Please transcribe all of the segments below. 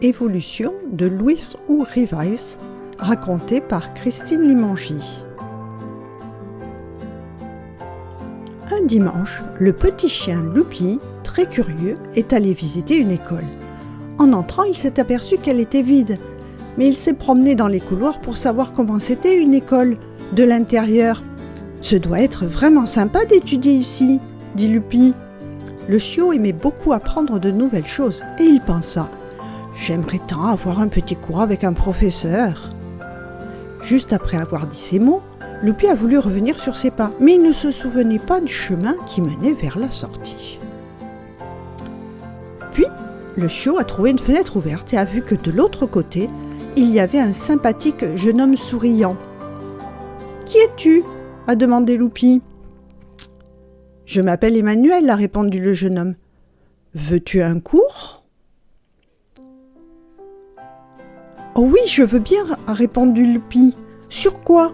Évolution de Louis ou Rivaïs, raconté par Christine Limongi. Un dimanche, le petit chien Loupi, très curieux, est allé visiter une école. En entrant, il s'est aperçu qu'elle était vide, mais il s'est promené dans les couloirs pour savoir comment c'était une école de l'intérieur. « Ce doit être vraiment sympa d'étudier ici », dit Loupi. Le chiot aimait beaucoup apprendre de nouvelles choses et il pensa « J'aimerais tant avoir un petit cours avec un professeur. » Juste après avoir dit ces mots, Loupi a voulu revenir sur ses pas, mais il ne se souvenait pas du chemin qui menait vers la sortie. Puis, le chiot a trouvé une fenêtre ouverte et a vu que de l'autre côté, il y avait un sympathique jeune homme souriant. « Qui es-tu » a demandé Loupi. « Je m'appelle Emmanuel » a répondu le jeune homme. « Veux-tu un cours ?» « Oh oui, je veux bien » a répondu Loupi. « Sur quoi ?»«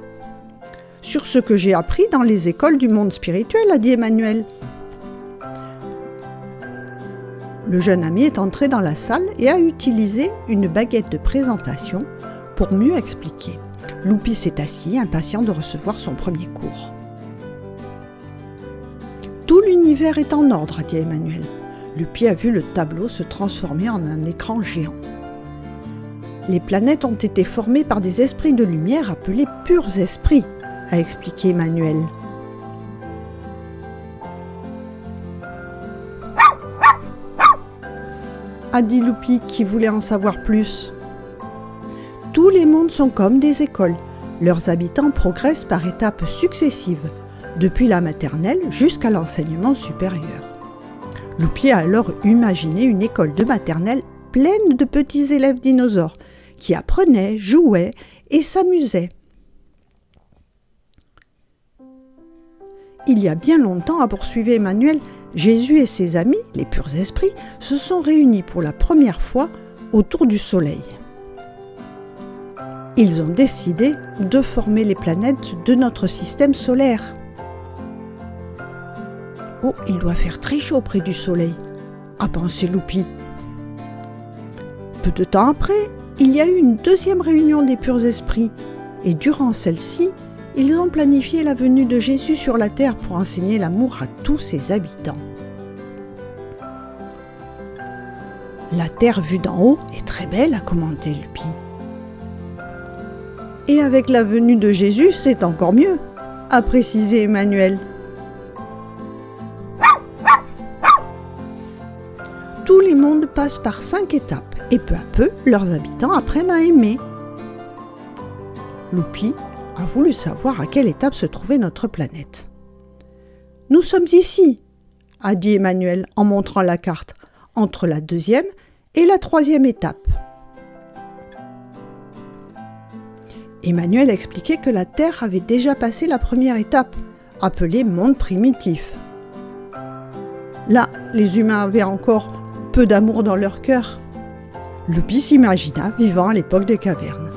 Sur ce que j'ai appris dans les écoles du monde spirituel » a dit Emmanuel. Le jeune ami est entré dans la salle et a utilisé une baguette de présentation pour mieux expliquer. Loupi s'est assis, impatient de recevoir son premier cours. « Tout l'univers est en ordre » a dit Emmanuel. Loupi a vu le tableau se transformer en un écran géant. Les planètes ont été formées par des esprits de lumière appelés purs esprits, a expliqué Emmanuel. A dit Loupi qui voulait en savoir plus. Tous les mondes sont comme des écoles. Leurs habitants progressent par étapes successives, depuis la maternelle jusqu'à l'enseignement supérieur. Loupi a alors imaginé une école de maternelle pleine de petits élèves dinosaures qui apprenaient, jouaient et s'amusaient. Il y a bien longtemps, a poursuivi Emmanuel, Jésus et ses amis, les purs esprits, se sont réunis pour la première fois autour du Soleil. Ils ont décidé de former les planètes de notre système solaire. « Oh, il doit faire très chaud près du Soleil », a pensé Loupi. Peu de temps après, il y a eu une deuxième réunion des purs esprits et durant celle-ci, ils ont planifié la venue de Jésus sur la terre pour enseigner l'amour à tous ses habitants. La terre vue d'en haut est très belle, a commenté Loupi. Et avec la venue de Jésus, c'est encore mieux, a précisé Emmanuel. Tous les mondes passent par 5 étapes et peu à peu, leurs habitants apprennent à aimer. Loupi a voulu savoir à quelle étape se trouvait notre planète. « Nous sommes ici » a dit Emmanuel en montrant la carte, entre la 2e et la 3e étape. Emmanuel expliquait que la Terre avait déjà passé la première étape, appelée monde primitif. Là, les humains avaient encore peu d'amour dans leur cœur. Loupi s'imagina vivant à l'époque des cavernes.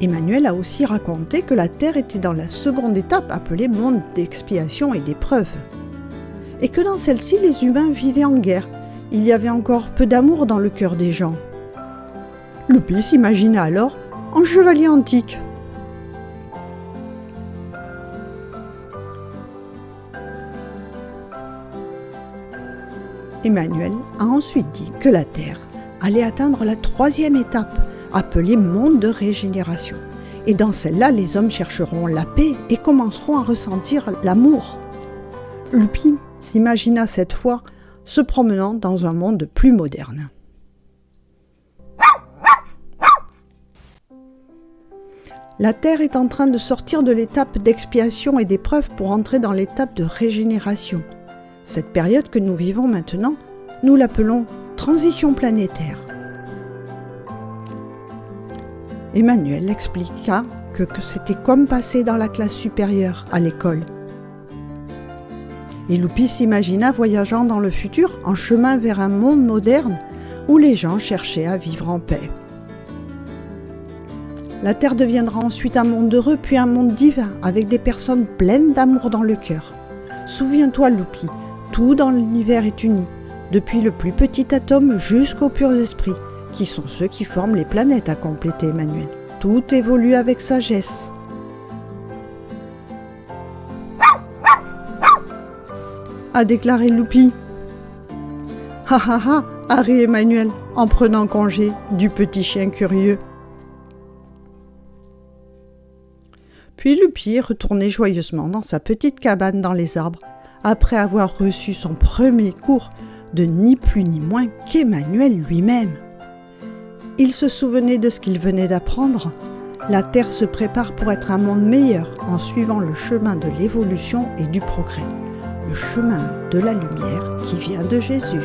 Emmanuel a aussi raconté que la Terre était dans la 2e étape appelée monde d'expiation et d'épreuve, et que dans celle-ci, les humains vivaient en guerre. Il y avait encore peu d'amour dans le cœur des gens. Loupi s'imagina alors en chevalier antique. Emmanuel a ensuite dit que la Terre allait atteindre la 3e étape, appelée monde de régénération. Et dans celle-là, les hommes chercheront la paix et commenceront à ressentir l'amour. Loupi s'imagina cette fois se promenant dans un monde plus moderne. La Terre est en train de sortir de l'étape d'expiation et d'épreuve pour entrer dans l'étape de régénération. Cette période que nous vivons maintenant, nous l'appelons transition planétaire. Emmanuel expliqua que c'était comme passer dans la classe supérieure à l'école. Et Loupi s'imagina voyageant dans le futur en chemin vers un monde moderne où les gens cherchaient à vivre en paix. La Terre deviendra ensuite un monde heureux, puis un monde divin, avec des personnes pleines d'amour dans le cœur. Souviens-toi, Loupi, tout dans l'univers est uni. depuis le plus petit atome jusqu'aux purs esprits, qui sont ceux qui forment les planètes, a complété Emmanuel. Tout évolue avec sagesse. A déclaré Loupi. Ha ha ha, a ri Emmanuel en prenant congé du petit chien curieux. Puis Loupi est retourné joyeusement dans sa petite cabane dans les arbres, après avoir reçu son premier cours de ni plus ni moins qu'Emmanuel lui-même. Il se souvenait de ce qu'il venait d'apprendre. La Terre se prépare pour être un monde meilleur en suivant le chemin de l'évolution et du progrès, le chemin de la lumière qui vient de Jésus.